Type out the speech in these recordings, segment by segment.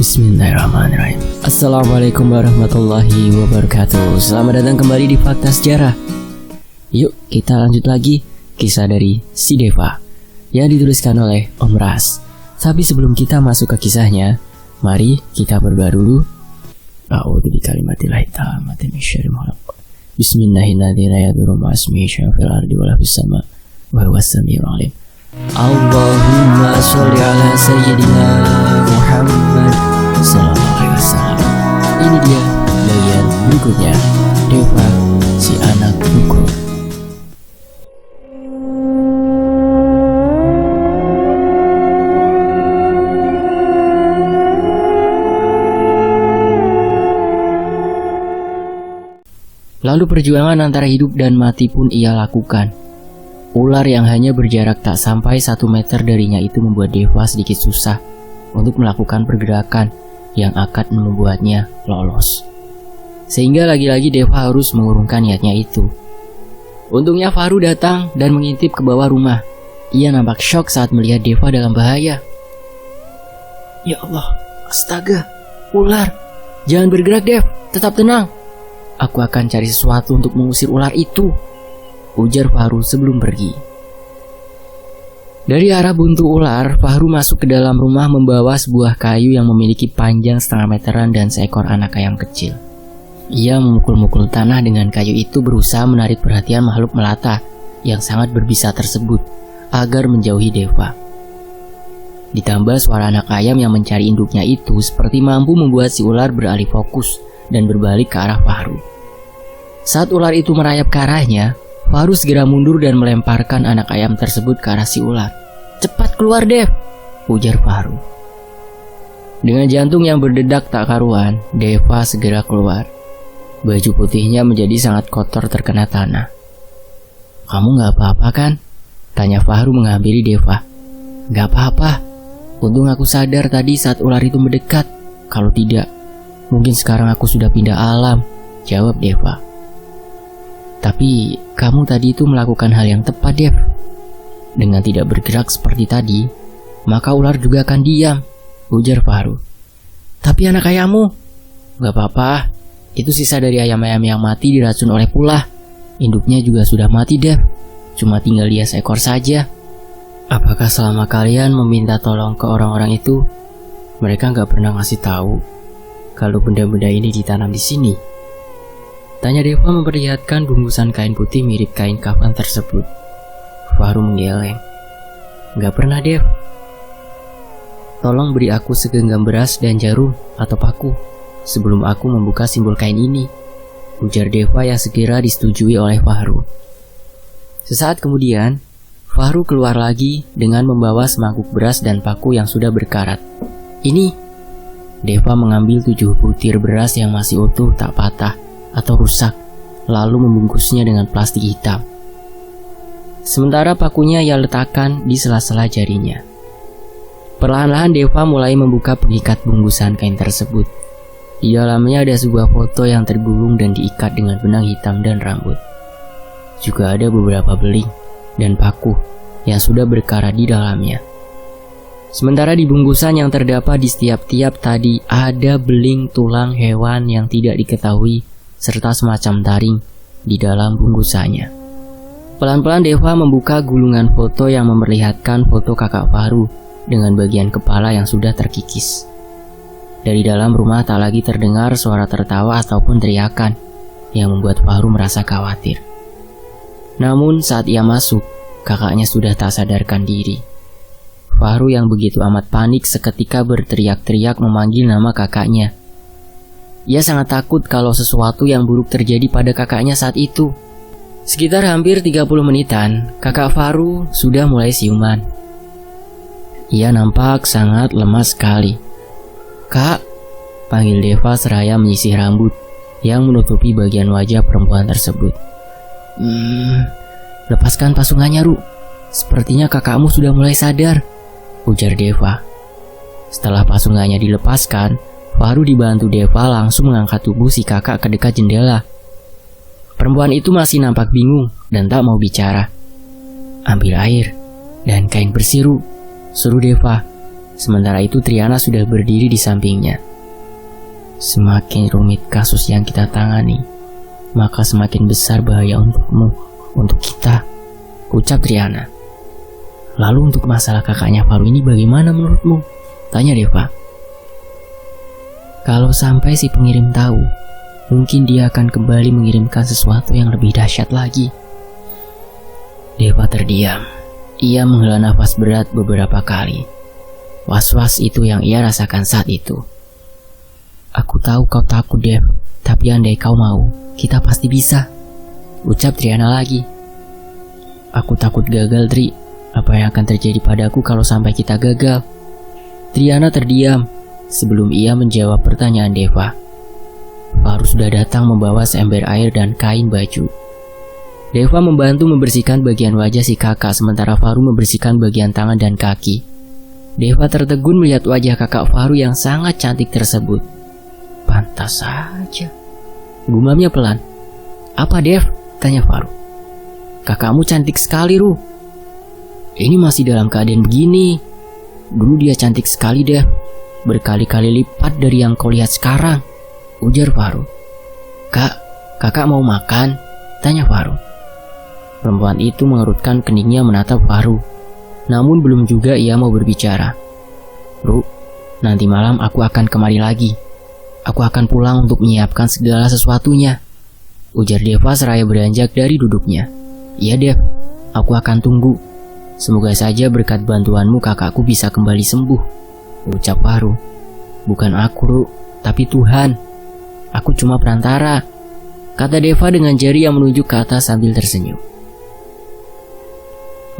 Bismillahirrahmanirrahim. Assalamualaikum warahmatullahi wabarakatuh. Selamat datang kembali di Fakta Sejarah. Yuk kita lanjut lagi kisah dari si Deva yang dituliskan oleh Om Ras. Tapi sebelum kita masuk ke kisahnya, mari kita berdoa dulu. A'udzu bikalimatillahi tammati min syarri ma khalaq. Bismillahirrahmanirrahim. Fil ardi wa fis sama wa huwas samiul alim. Allahumma sholli ala sayyidina Muhammad sallallahu alaihi wasallam. Ini dia bagian berikutnya, Deva si anak dukun. Lalu perjuangan antara hidup dan mati pun ia lakukan. Ular yang hanya berjarak tak sampai 1 meter darinya itu membuat Deva sedikit susah untuk melakukan pergerakan yang akan membuatnya lolos. Sehingga lagi-lagi Deva harus mengurungkan niatnya itu. Untungnya Fahru datang dan mengintip ke bawah rumah. Ia nampak syok saat melihat Deva dalam bahaya. Ya Allah, astaga, ular. Jangan bergerak, Dev, tetap tenang. Aku akan cari sesuatu untuk mengusir ular itu, ujar Fahru sebelum pergi. Dari arah buntu ular, Fahru masuk ke dalam rumah membawa sebuah kayu yang memiliki panjang 1/2 meteran dan seekor anak ayam kecil. Ia memukul-mukul tanah dengan kayu itu berusaha menarik perhatian makhluk melata yang sangat berbisa tersebut agar menjauhi Deva. Ditambah suara anak ayam yang mencari induknya itu seperti mampu membuat si ular beralih fokus dan berbalik ke arah Fahru. Saat ular itu merayap ke arahnya, Fahru segera mundur dan melemparkan anak ayam tersebut ke arah si ular. Cepat keluar, Dev, ujar Fahru. Dengan jantung yang berdedak tak karuan, Deva segera keluar. Baju putihnya menjadi sangat kotor terkena tanah. Kamu gak apa-apa kan? Tanya Fahru menghampiri Deva. Gak apa-apa. Untung aku sadar tadi saat ular itu mendekat. Kalau tidak, mungkin sekarang aku sudah pindah alam, jawab Deva. Tapi kamu tadi itu melakukan hal yang tepat, Dev. Dengan tidak bergerak seperti tadi, maka ular juga akan diam, ujar Fahru. Tapi anak ayammu? Gak apa-apa, itu sisa dari ayam-ayam yang mati diracun oleh pula. Induknya juga sudah mati, Dev. Cuma tinggal dia seekor saja. Apakah selama kalian meminta tolong ke orang-orang itu, mereka gak pernah ngasih tahu kalau benda-benda ini ditanam di sini? Tanya Deva memperlihatkan bungkusan kain putih mirip kain kafan tersebut. Fahru menggeleng. Gak pernah, Dev. Tolong beri aku segenggam beras dan jarum atau paku sebelum aku membuka simbol kain ini, ujar Deva yang segera disetujui oleh Fahru. Sesaat kemudian, Fahru keluar lagi dengan membawa semangkuk beras dan paku yang sudah berkarat. Ini, Deva mengambil 7 butir beras yang masih utuh tak patah atau rusak, lalu membungkusnya dengan plastik hitam. Sementara pakunya ia letakkan di sela-sela jarinya. Perlahan-lahan Deva mulai membuka pengikat bungkusan kain tersebut. Di dalamnya ada sebuah foto yang tergulung dan diikat dengan benang hitam dan rambut. Juga ada beberapa beling dan paku yang sudah berkarat di dalamnya. Sementara di bungkusan yang terdapat di setiap tiap tadi ada beling tulang hewan yang tidak diketahui serta semacam taring di dalam bungkusannya. Pelan-pelan Deva membuka gulungan foto yang memperlihatkan foto kakak Fahru dengan bagian kepala yang sudah terkikis. Dari dalam rumah tak lagi terdengar suara tertawa ataupun teriakan yang membuat Fahru merasa khawatir. Namun saat ia masuk, kakaknya sudah tak sadarkan diri. Fahru yang begitu amat panik seketika berteriak-teriak memanggil nama kakaknya. Ia sangat takut kalau sesuatu yang buruk terjadi pada kakaknya saat itu. Sekitar hampir 30 menitan, kakak Fahru sudah mulai siuman. Ia nampak sangat lemas sekali. Kak, panggil Deva seraya menyisir rambut yang menutupi bagian wajah perempuan tersebut. Lepaskan pasungannya, Ru. Sepertinya kakakmu sudah mulai sadar, ujar Deva. Setelah pasungannya dilepaskan, Fahru dibantu Deva langsung mengangkat tubuh si kakak ke dekat jendela. Perempuan itu masih nampak bingung dan tak mau bicara. Ambil air dan kain bersih, Ru, suruh Deva. Sementara itu Triana sudah berdiri di sampingnya. Semakin rumit kasus yang kita tangani, maka semakin besar bahaya untukmu, untuk kita, ucap Triana. Lalu untuk masalah kakaknya Faru ini bagaimana menurutmu? Tanya Deva. Kalau sampai si pengirim tahu, mungkin dia akan kembali mengirimkan sesuatu yang lebih dahsyat lagi. Deva terdiam. Ia menghela nafas berat beberapa kali. Was-was itu yang ia rasakan saat itu. Aku tahu kau takut, Dev, tapi andai kau mau, kita pasti bisa, ucap Triana lagi. Aku takut gagal, Tri. Apa yang akan terjadi padaku kalau sampai kita gagal? Triana terdiam sebelum ia menjawab pertanyaan Deva. Faru sudah datang membawa seember air dan kain baju. Deva membantu membersihkan bagian wajah si kakak sementara Faru membersihkan bagian tangan dan kaki. Deva tertegun melihat wajah kakak Faru yang sangat cantik tersebut. Pantas saja, gumamnya pelan. Apa Dev? Tanya Faru. Kakakmu cantik sekali, Ru. Ini masih dalam keadaan begini. Dulu dia cantik sekali, Dev. Berkali-kali lipat dari yang kau lihat sekarang, ujar Faru. Kakak mau makan? Tanya Faru. Perempuan itu mengerutkan keningnya menatap Faru. Namun belum juga ia mau berbicara. Ru, nanti malam aku akan kemari lagi. Aku akan pulang untuk menyiapkan segala sesuatunya, ujar Deva seraya beranjak dari duduknya. Iya Dev, aku akan tunggu. Semoga saja berkat bantuanmu kakakku bisa kembali sembuh, ucap Faru. Bukan aku, Ru, tapi Tuhan. Aku cuma perantara, kata Deva dengan jari yang menunjuk ke atas sambil tersenyum.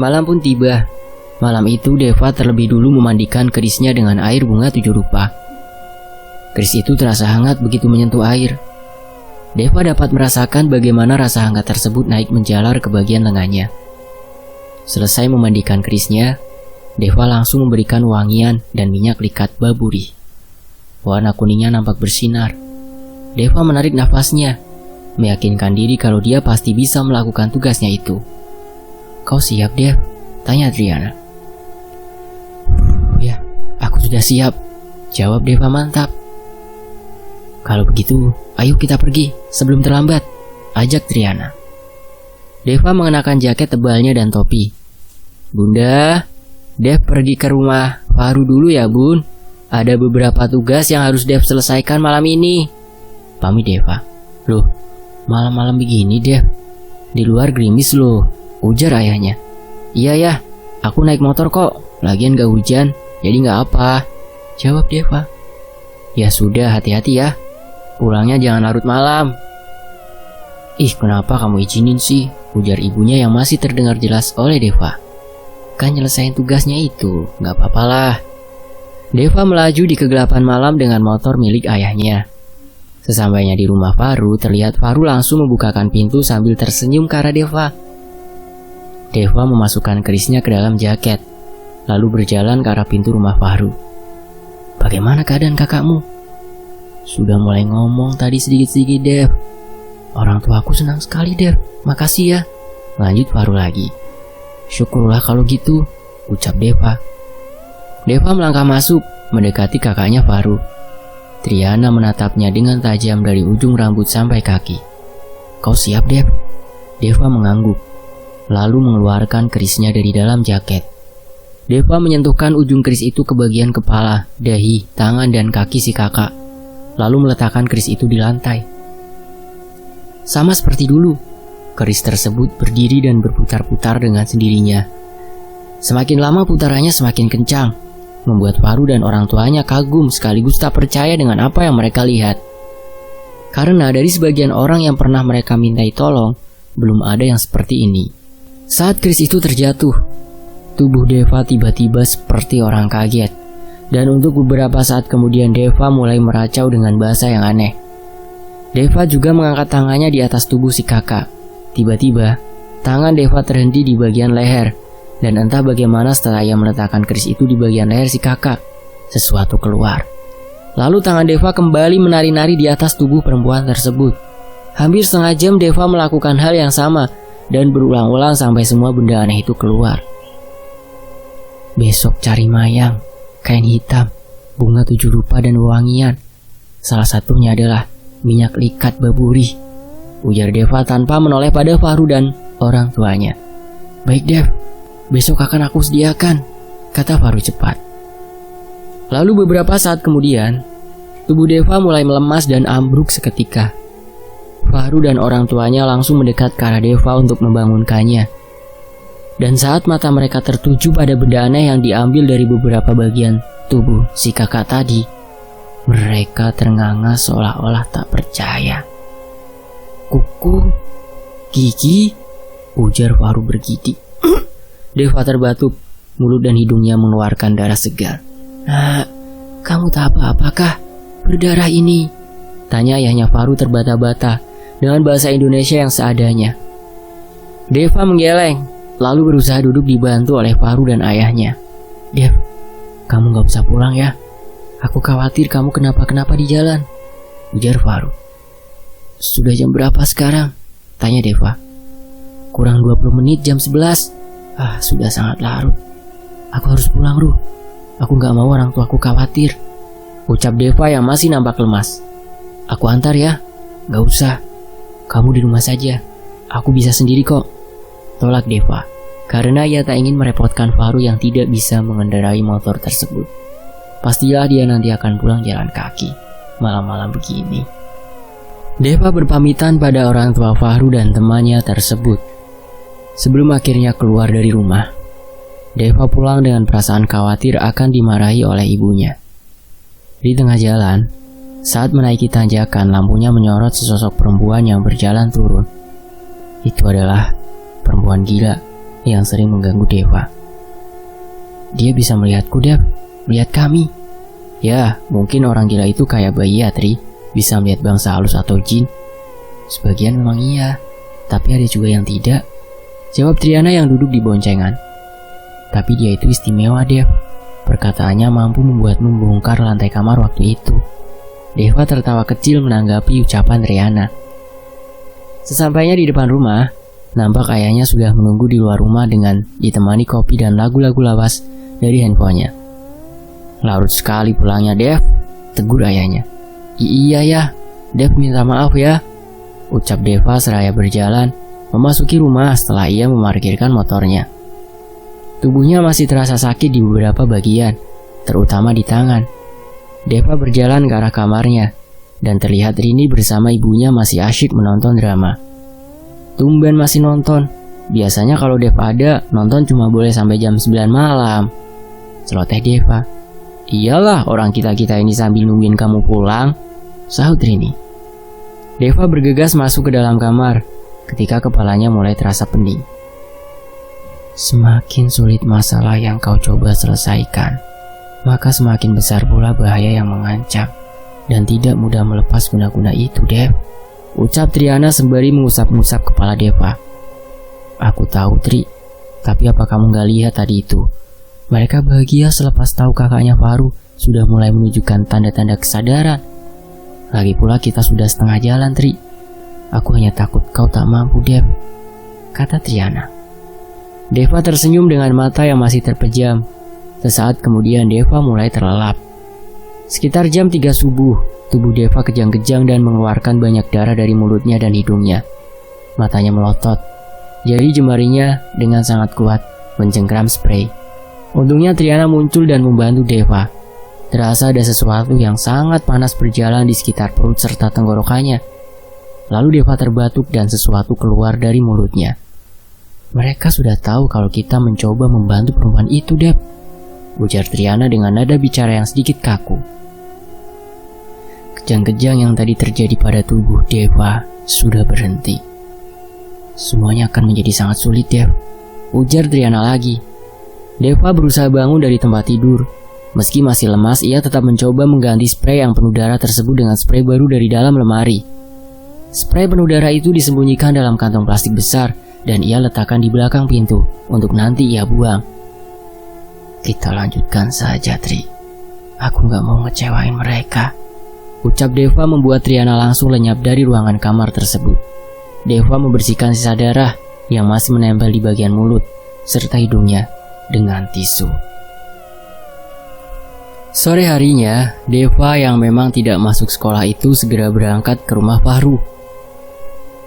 Malam pun tiba. Malam itu Deva terlebih dulu memandikan kerisnya dengan air bunga 7 rupa. Keris itu terasa hangat begitu menyentuh air. Deva dapat merasakan bagaimana rasa hangat tersebut naik menjalar ke bagian lengannya. Selesai memandikan kerisnya, Deva langsung memberikan wangian dan minyak likat baburi. Warna kuningnya nampak bersinar. Deva menarik nafasnya, meyakinkan diri kalau dia pasti bisa melakukan tugasnya itu. Kau siap, Dev? Tanya Triana. Ya, aku sudah siap, jawab Deva mantap. Kalau begitu, ayo kita pergi sebelum terlambat, ajak Triana. Deva mengenakan jaket tebalnya dan topi. Bunda, Dev pergi ke rumah Faru dulu ya, Bun. Ada beberapa tugas yang harus Dev selesaikan malam ini, pamit Deva. Loh, malam-malam begini, Dev? Di luar gerimis loh, ujar ayahnya. Iya ya, aku naik motor kok, lagian gak hujan, jadi gak apa, jawab Deva. Ya sudah, hati-hati ya, pulangnya jangan larut malam. Ih, kenapa kamu izinin sih, ujar ibunya yang masih terdengar jelas oleh Deva. Kan nyelesain tugasnya itu, gak apa-apalah. Deva melaju di kegelapan malam dengan motor milik ayahnya. Sesampainya di rumah Faru, terlihat Faru langsung membukakan pintu sambil tersenyum ke arah Deva. Deva memasukkan kerisnya ke dalam jaket, lalu berjalan ke arah pintu rumah Faru. Bagaimana keadaan kakakmu? Sudah mulai ngomong tadi sedikit-sedikit, Dev. Orang tuaku senang sekali, Dev. Makasih ya. Lanjut Faru lagi. Syukurlah kalau gitu, ucap Deva. Deva melangkah masuk, mendekati kakaknya Faru. Triana menatapnya dengan tajam dari ujung rambut sampai kaki. Kau siap, Dev? Deva mengangguk, lalu mengeluarkan kerisnya dari dalam jaket. Deva menyentuhkan ujung keris itu ke bagian kepala, dahi, tangan, dan kaki si kakak, lalu meletakkan keris itu di lantai. Sama seperti dulu, keris tersebut berdiri dan berputar-putar dengan sendirinya. Semakin lama putarannya semakin kencang, membuat Faru dan orang tuanya kagum sekaligus tak percaya dengan apa yang mereka lihat. Karena dari sebagian orang yang pernah mereka mintai tolong, belum ada yang seperti ini. Saat keris itu terjatuh, tubuh Deva tiba-tiba seperti orang kaget. Dan untuk beberapa saat kemudian Deva mulai meracau dengan bahasa yang aneh. Deva juga mengangkat tangannya di atas tubuh si kakak. Tiba-tiba, tangan Deva terhenti di bagian leher. Dan entah bagaimana setelah ia meletakkan keris itu di bagian leher si kakak, sesuatu keluar. Lalu tangan Deva kembali menari-nari di atas tubuh perempuan tersebut. Hampir setengah jam Deva melakukan hal yang sama dan berulang-ulang sampai semua benda aneh itu keluar. Besok cari Mayang, kain hitam, bunga 7 rupa dan wewangian. Salah satunya adalah minyak likat baburi, ujar Deva tanpa menoleh pada Fahru dan orang tuanya. Baik Dev, besok akan aku sediakan, kata Fahru cepat. Lalu beberapa saat kemudian, tubuh Deva mulai melemas dan ambruk seketika. Fahru dan orang tuanya langsung mendekat ke arah Deva untuk membangunkannya. Dan saat mata mereka tertuju pada benda aneh yang diambil dari beberapa bagian tubuh si kakak tadi, mereka ternganga seolah-olah tak percaya. Kuku, gigi, ujar Fahru bergidik. Deva terbatuk, mulut dan hidungnya mengeluarkan darah segar. Nah, kamu tak apa-apakah? Berdarah ini? Tanya ayahnya Fahru terbata-bata dengan bahasa Indonesia yang seadanya. Deva menggeleng, lalu berusaha duduk dibantu oleh Fahru dan ayahnya. Dev, kamu gak usah pulang ya. Aku khawatir kamu kenapa-kenapa di jalan, ujar Fahru. Sudah jam berapa sekarang? Tanya Deva. Kurang 20 menit jam 11. Sudah sangat larut. Aku harus pulang, Ruh. Aku gak mau orang tuaku khawatir, ucap Deva yang masih nampak lemas. Aku antar ya. Gak usah. Kamu di rumah saja. Aku bisa sendiri kok, tolak Deva, karena ia tak ingin merepotkan Fahru yang tidak bisa mengendarai motor tersebut. Pastilah dia nanti akan pulang jalan kaki malam-malam begini. Deva berpamitan pada orang tua Fahru dan temannya tersebut. Sebelum akhirnya keluar dari rumah, Deva pulang dengan perasaan khawatir akan dimarahi oleh ibunya. Di tengah jalan, saat menaiki tanjakan, lampunya menyorot sesosok perempuan yang berjalan turun. Itu adalah perempuan gila yang sering mengganggu Deva. Dia bisa melihatku, Dev. Melihat kami. Ya, mungkin orang gila itu kayak bayi ya, Tri. Bisa melihat bangsa halus atau jin. Sebagian memang iya, tapi ada juga yang tidak, jawab Triana yang duduk di boncengan. Tapi dia itu istimewa, Dev. Perkataannya mampu membuat membongkar lantai kamar waktu itu. Deva tertawa kecil menanggapi ucapan Triana. Sesampainya di depan rumah, nampak ayahnya sudah menunggu di luar rumah dengan ditemani kopi dan lagu-lagu lawas dari handphonenya. Larut sekali pulangnya, Dev, tegur ayahnya. Iya ya, Dev minta maaf ya, ucap Deva seraya berjalan memasuki rumah setelah ia memarkirkan motornya. Tubuhnya masih terasa sakit di beberapa bagian, terutama di tangan. Deva berjalan ke arah kamarnya, dan terlihat Rini bersama ibunya masih asyik menonton drama. Tumben masih nonton. Biasanya kalau Dev ada, nonton cuma boleh sampai jam 9 malam. Celoteh Deva. Iyalah, orang kita-kita ini sambil nungguin kamu pulang, sahut Rini. Deva bergegas masuk ke dalam kamar ketika kepalanya mulai terasa pening. Semakin sulit masalah yang kau coba selesaikan, maka semakin besar pula bahaya yang mengancam, dan tidak mudah melepas guna-guna itu, Dev, ucap Triana sembari mengusap-ngusap kepala Deva. Aku tahu, Tri, tapi apa kamu gak lihat tadi itu? Mereka bahagia selepas tahu kakaknya Fahru sudah mulai menunjukkan tanda-tanda kesadaran. Lagi pula kita sudah setengah jalan, Tri. Aku hanya takut kau tak mampu, Dev, kata Triana. Deva tersenyum dengan mata yang masih terpejam. Sesaat kemudian Deva mulai terlelap. Sekitar jam 3 subuh, tubuh Deva kejang-kejang dan mengeluarkan banyak darah dari mulutnya dan hidungnya. Matanya melotot. Jari jemarinya dengan sangat kuat mencengkram spray. Untungnya Triana muncul dan membantu Deva. Terasa ada sesuatu yang sangat panas berjalan di sekitar perut serta tenggorokannya. Lalu Deva terbatuk dan sesuatu keluar dari mulutnya. Mereka sudah tahu kalau kita mencoba membantu perempuan itu, Dev, ujar Triana dengan nada bicara yang sedikit kaku. Kejang-kejang yang tadi terjadi pada tubuh Deva sudah berhenti. Semuanya akan menjadi sangat sulit, Dev, ujar Triana lagi. Deva berusaha bangun dari tempat tidur. Meski masih lemas, ia tetap mencoba mengganti spray yang penuh darah tersebut dengan spray baru dari dalam lemari. Spray penuh darah itu disembunyikan dalam kantong plastik besar dan ia letakkan di belakang pintu untuk nanti ia buang. Kita lanjutkan saja, Tri. Aku gak mau ngecewain mereka, ucap Deva membuat Triana langsung lenyap dari ruangan kamar tersebut. Deva membersihkan sisa darah yang masih menempel di bagian mulut serta hidungnya dengan tisu. Sore harinya, Deva yang memang tidak masuk sekolah itu segera berangkat ke rumah Fahru.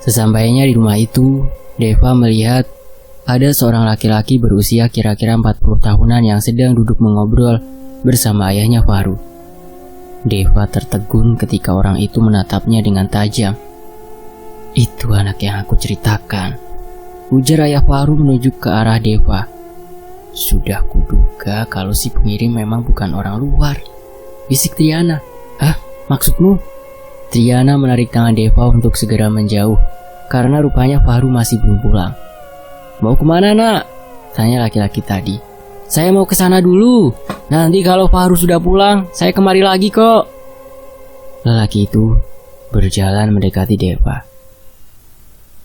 Sesampainya di rumah itu, Deva melihat ada seorang laki-laki berusia kira-kira 40 tahunan yang sedang duduk mengobrol bersama ayahnya Fahru. Deva tertegun ketika orang itu menatapnya dengan tajam. "Itu anak yang aku ceritakan," ujar ayah Fahru menunjuk ke arah Deva. "Sudah kuduga kalau si pengirim memang bukan orang luar," bisik Triana. "Hah? Maksudmu?" Triana menarik tangan Deva untuk segera menjauh, karena rupanya Fahru masih belum pulang. "Mau kemana, nak?" tanya laki-laki tadi. "Saya mau ke sana dulu. Nanti kalau Fahru sudah pulang, saya kemari lagi kok." Lelaki itu berjalan mendekati Deva.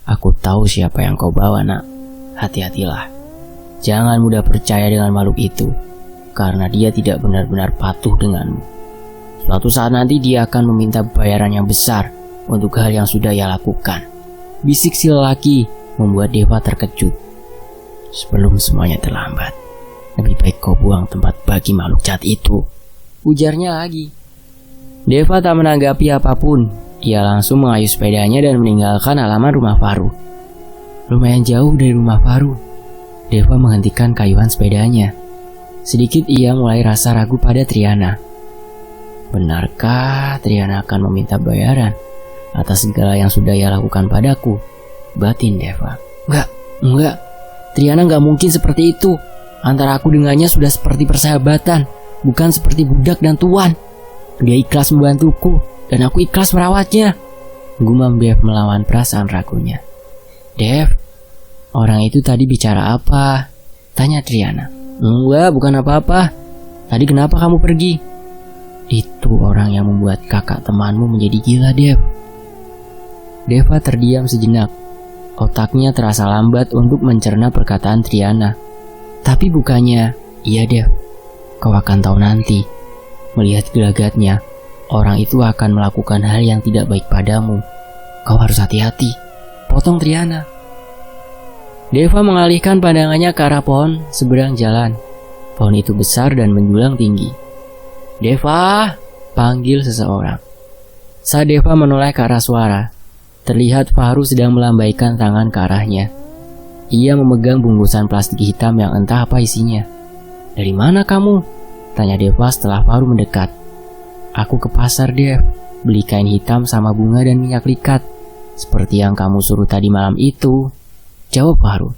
"Aku tahu siapa yang kau bawa, nak. Hati-hatilah. Jangan mudah percaya dengan makhluk itu, karena dia tidak benar-benar patuh denganmu. Suatu saat nanti dia akan meminta bayaran yang besar untuk hal yang sudah ia lakukan," bisik si lelaki membuat Deva terkejut. "Sebelum semuanya terlambat, lebih baik kau buang tempat bagi makhluk jahat itu," ujarnya lagi. Deva tak menanggapi apapun. Ia langsung mengayuh sepedanya dan meninggalkan halaman rumah Fahru. Lumayan jauh dari rumah Fahru, Deva menghentikan kayuhan sepedanya. Sedikit ia mulai rasa ragu pada Triana. Benarkah Triana akan meminta bayaran atas segala yang sudah ia lakukan padaku? Batin Deva. Enggak. Triana nggak mungkin seperti itu. Antara aku dengannya sudah seperti persahabatan, bukan seperti budak dan tuan. Dia ikhlas membantuku, dan aku ikhlas merawatnya, gumam Dev melawan perasaan ragunya. "Dev, orang itu tadi bicara apa?" tanya Triana. "Enggak, bukan apa-apa. Tadi kenapa kamu pergi?" "Itu orang yang membuat kakak temanmu menjadi gila, Dev." Deva terdiam sejenak. Otaknya terasa lambat untuk mencerna perkataan Triana. "Tapi bukannya..." "Iya, Dev. Kau akan tahu nanti. Melihat gelagatnya, orang itu akan melakukan hal yang tidak baik padamu. Kau harus hati-hati," potong Triana. Deva mengalihkan pandangannya ke arah pohon seberang jalan. Pohon itu besar dan menjulang tinggi. "Deva!" panggil seseorang. Saat Deva menoleh ke arah suara, terlihat Fahru sedang melambaikan tangan ke arahnya. Ia memegang bungkusan plastik hitam yang entah apa isinya. "Dari mana kamu?" tanya Deva setelah Fahru mendekat. "Aku ke pasar, Dev. Beli kain hitam sama bunga dan minyak likat, seperti yang kamu suruh tadi malam itu," jawab Fahru.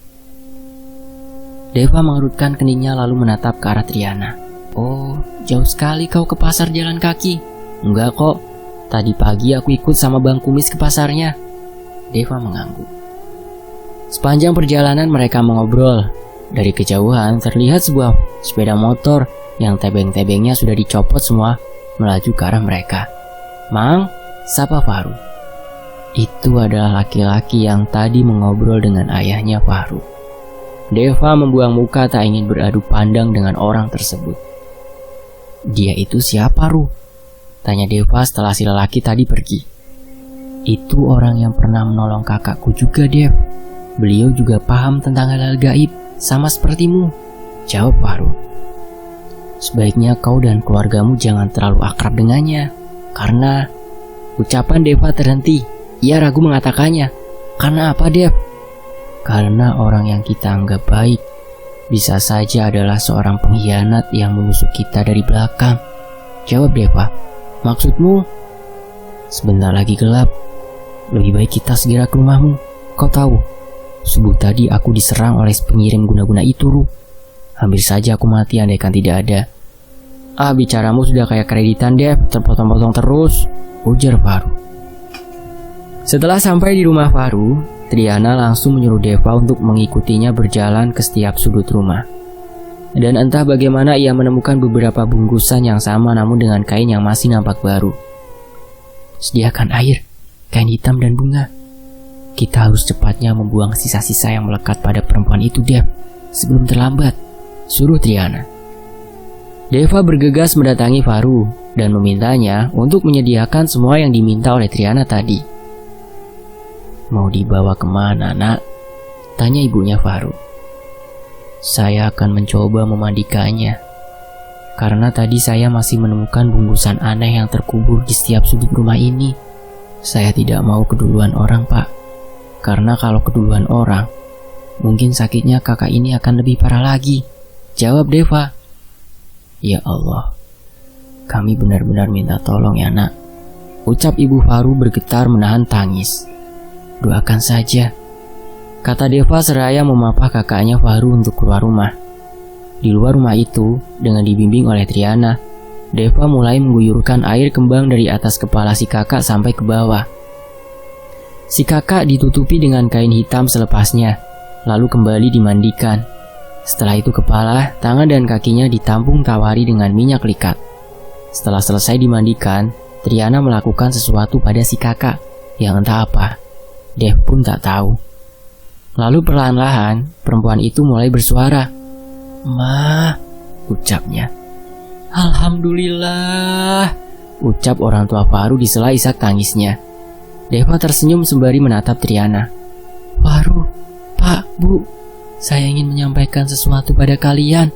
Deva mengerutkan keningnya lalu menatap ke arah Triana. "Oh, jauh sekali kau ke pasar jalan kaki?" "Enggak kok. Tadi pagi aku ikut sama Bang Kumis ke pasarnya." Deva mengangguk. Sepanjang perjalanan mereka mengobrol. Dari kejauhan terlihat sebuah sepeda motor yang tebeng-tebengnya sudah dicopot semua melaju ke arah mereka. "Mang," sapa Fahru. Itu adalah laki-laki yang tadi mengobrol dengan ayahnya Fahru. Deva membuang muka tak ingin beradu pandang dengan orang tersebut. "Dia itu siapa, Ru?" tanya Deva setelah si lelaki tadi pergi. "Itu orang yang pernah menolong kakakku juga, Dev. Beliau juga paham tentang hal-hal gaib, sama sepertimu," jawab Fahru. "Sebaiknya kau dan keluargamu jangan terlalu akrab dengannya, karena..." Ucapan Deva terhenti. Ia ragu mengatakannya. "Karena apa, Dev?" "Karena orang yang kita anggap baik bisa saja adalah seorang pengkhianat yang menusuk kita dari belakang," jawab Deva. "Maksudmu?" "Sebentar lagi gelap. Lebih baik kita segera ke rumahmu. Kau tahu, subuh tadi aku diserang oleh pengirim guna-guna itu, Ru. Hampir saja aku mati andaikan tidak ada." Bicaramu sudah kayak kreditan, Dev. Terpotong-potong terus," ujar Fahru. Setelah sampai di rumah Fahru, Triana langsung menyuruh Deva untuk mengikutinya berjalan ke setiap sudut rumah. Dan entah bagaimana ia menemukan beberapa bungkusan yang sama namun dengan kain yang masih nampak baru. "Sediakan air, kain hitam dan bunga. Kita harus cepatnya membuang sisa-sisa yang melekat pada perempuan itu, Dev, sebelum terlambat," suruh Triana. Deva bergegas mendatangi Fahru dan memintanya untuk menyediakan semua yang diminta oleh Triana tadi. "Mau dibawa kemana, nak?" tanya ibunya Fahru. "Saya akan mencoba memandikannya. Karena tadi saya masih menemukan bungkusan aneh yang terkubur di setiap sudut rumah ini. Saya tidak mau keduluan orang, Pak. Karena kalau keduluan orang, mungkin sakitnya kakak ini akan lebih parah lagi. Jawab Deva. Ya Allah, kami benar-benar minta tolong ya nak. Ucap Ibu Faru bergetar menahan tangis. Doakan saja, kata Deva seraya memapah kakaknya Faru untuk keluar rumah. Di luar rumah itu, dengan dibimbing oleh Triana, Deva mulai mengguyurkan air kembang dari atas kepala si kakak sampai ke bawah. Si kakak ditutupi dengan kain hitam selepasnya, lalu kembali dimandikan. Setelah itu kepala, tangan dan kakinya ditampung tawari dengan minyak likat. Setelah selesai dimandikan, Triana melakukan sesuatu pada si kakak yang entah apa. Dev pun tak tahu. Lalu perlahan-lahan, perempuan itu mulai bersuara. Ma, ucapnya. Alhamdulillah, ucap orang tua Faru di sela isak tangisnya. Deva tersenyum sembari menatap Triana. Faru, Pak, Bu, saya ingin menyampaikan sesuatu pada kalian,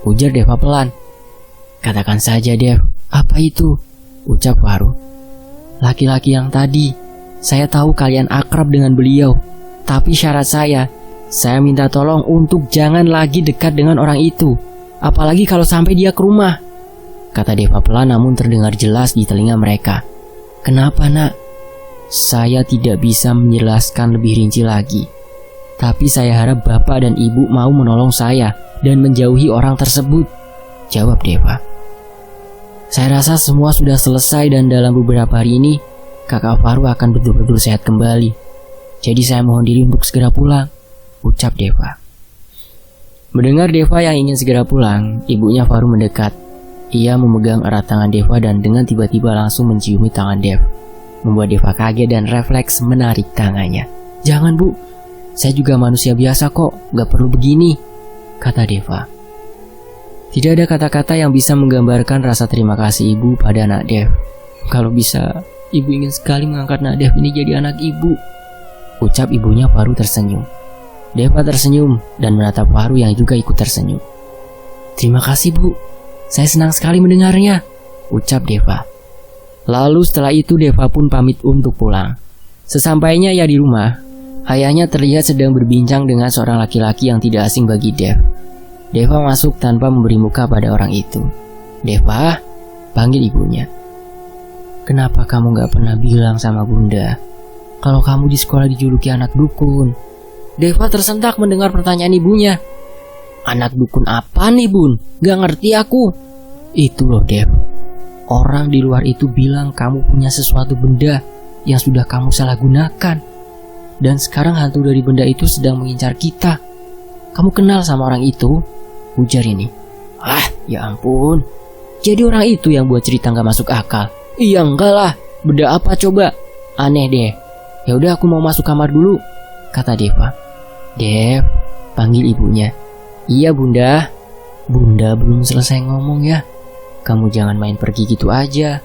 ujar Deva pelan. Katakan saja Dev, apa itu? Ucap Faru. Laki-laki yang tadi, saya tahu kalian akrab dengan beliau, tapi syarat saya minta tolong untuk jangan lagi dekat dengan orang itu, apalagi kalau sampai dia ke rumah, kata Deva pelan namun terdengar jelas di telinga mereka. Kenapa nak? Saya tidak bisa menjelaskan lebih rinci lagi, tapi saya harap bapak dan ibu mau menolong saya dan menjauhi orang tersebut, jawab Deva. Saya rasa semua sudah selesai dan dalam beberapa hari ini kakak Faru akan betul-betul sehat kembali. Jadi saya mohon diri untuk segera pulang, ucap Deva. Mendengar Deva yang ingin segera pulang, ibunya Faru mendekat. Ia memegang erat tangan Deva dan dengan tiba-tiba langsung menciumi tangan Dev, membuat Deva kaget dan refleks menarik tangannya. Jangan Bu, saya juga manusia biasa kok, gak perlu begini, kata Deva. Tidak ada kata-kata yang bisa menggambarkan rasa terima kasih ibu pada anak Dev. Kalau bisa, ibu ingin sekali mengangkat anak Dev ini jadi anak ibu, ucap ibunya Faru tersenyum. Deva tersenyum dan menatap Faru yang juga ikut tersenyum. Terima kasih Bu, saya senang sekali mendengarnya, ucap Deva. Lalu setelah itu Deva pun pamit untuk pulang. Sesampainya ia di rumah, ayahnya terlihat sedang berbincang dengan seorang laki-laki yang tidak asing bagi Dev. Deva masuk tanpa memberi muka pada orang itu. Deva, panggil ibunya. Kenapa kamu gak pernah bilang sama Bunda kalau kamu di sekolah dijuluki anak dukun? Deva tersentak mendengar pertanyaan ibunya. Anak dukun apa nih Bun? Gak ngerti aku. Itu loh Dev, orang di luar itu bilang kamu punya sesuatu benda yang sudah kamu salah gunakan, dan sekarang hantu dari benda itu sedang mengincar kita. Kamu kenal sama orang itu? Ujar ini. Ah, ya ampun. Jadi orang itu yang buat cerita gak masuk akal. Iya enggak lah, benda apa coba? Aneh deh. Ya udah aku mau masuk kamar dulu, kata Deva. Dev, panggil ibunya. Iya Bunda. Bunda belum selesai ngomong ya. Kamu jangan main pergi gitu aja.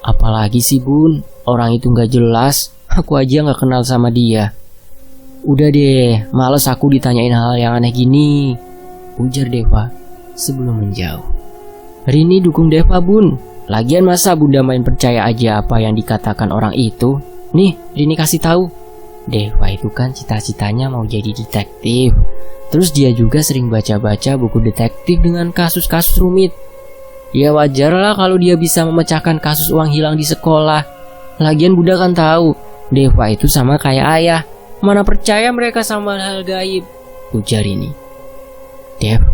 Apalagi sih Bun, orang itu gak jelas. Aku aja gak kenal sama dia. Udah deh, males aku ditanyain hal yang aneh gini, ujar Deva sebelum menjauh. Rini dukung Deva Bun. Lagian masa Bunda main percaya aja apa yang dikatakan orang itu? Nih, Rini kasih tahu. Deva itu kan cita-citanya mau jadi detektif. Terus dia juga sering baca-baca buku detektif dengan kasus-kasus rumit. Ya wajar lah kalau dia bisa memecahkan kasus uang hilang di sekolah. Lagian Bunda kan tahu, Deva itu sama kayak ayah. Mana percaya mereka sama hal gaib, ujar ini. Dev,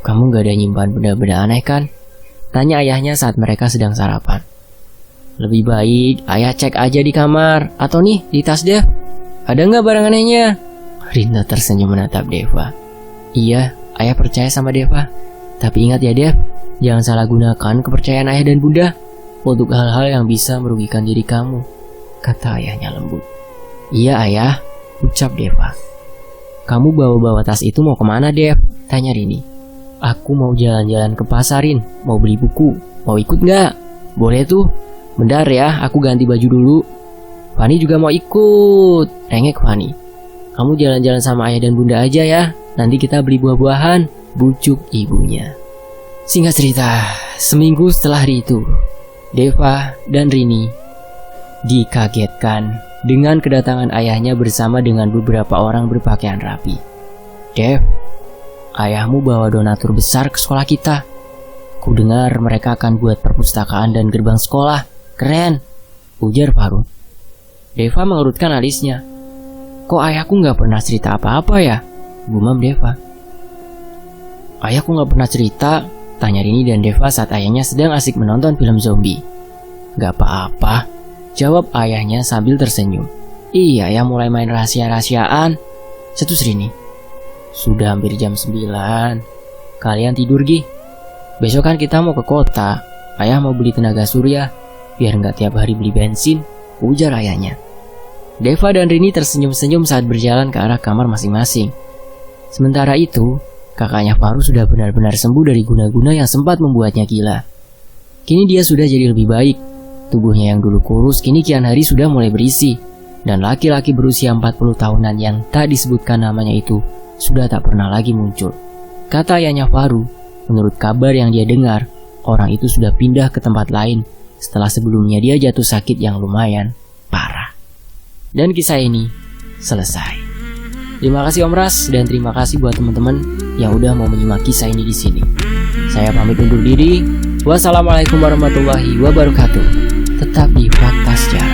kamu gak ada nyimpan benda-benda aneh kan? Tanya ayahnya saat mereka sedang sarapan. Lebih baik ayah cek aja di kamar. Atau nih di tas Dev, ada gak barang anehnya? Rinda tersenyum menatap Deva. Iya, ayah percaya sama Deva. Tapi ingat ya Dev, jangan salah gunakan kepercayaan ayah dan Bunda untuk hal-hal yang bisa merugikan diri kamu, kata ayahnya lembut. Iya ayah, ucap Deva. Kamu bawa-bawa tas itu mau kemana Dev? Tanya Rini. Aku mau jalan-jalan ke pasarin, mau beli buku. Mau ikut gak? Boleh tuh. Bentar ya, aku ganti baju dulu. Fani juga mau ikut, rengek Fani. Kamu jalan-jalan sama ayah dan Bunda aja ya. Nanti kita beli buah-buahan, bujuk ibunya. Singkat cerita, seminggu setelah hari itu, Deva dan Rini dikagetkan dengan kedatangan ayahnya bersama dengan beberapa orang berpakaian rapi. "Dev, ayahmu bawa donatur besar ke sekolah kita. Ku dengar mereka akan buat perpustakaan dan gerbang sekolah. Keren," ujar Faru. Deva mengerutkan alisnya. "Kok ayahku gak pernah cerita apa-apa ya?" gumam Deva. "Ayahku gak pernah cerita?" tanya Rini dan Deva saat ayahnya sedang asik menonton film zombie. "Gak apa-apa," jawab ayahnya sambil tersenyum. "Iya ya, mulai main rahasia-rahasiaan," cetus Rini. "Sudah hampir jam 9. Kalian tidur Gi. Besok kan kita mau ke kota. Ayah mau beli tenaga surya biar gak tiap hari beli bensin," ujar ayahnya. Deva dan Rini tersenyum-senyum saat berjalan ke arah kamar masing-masing. Sementara itu, kakaknya Faru sudah benar-benar sembuh dari guna-guna yang sempat membuatnya gila. Kini dia sudah jadi lebih baik. Tubuhnya yang dulu kurus kini kian hari sudah mulai berisi. Dan laki-laki berusia 40 tahunan yang tak disebutkan namanya itu sudah tak pernah lagi muncul. Kata ayahnya Faru, menurut kabar yang dia dengar, orang itu sudah pindah ke tempat lain setelah sebelumnya dia jatuh sakit yang lumayan parah. Dan kisah ini selesai. Terima kasih Om Ras dan terima kasih buat teman-teman yang udah mau menyimak kisah ini di sini. Saya pamit undur diri. Wassalamualaikum warahmatullahi wabarakatuh. Tetap di Fakta Sejarah.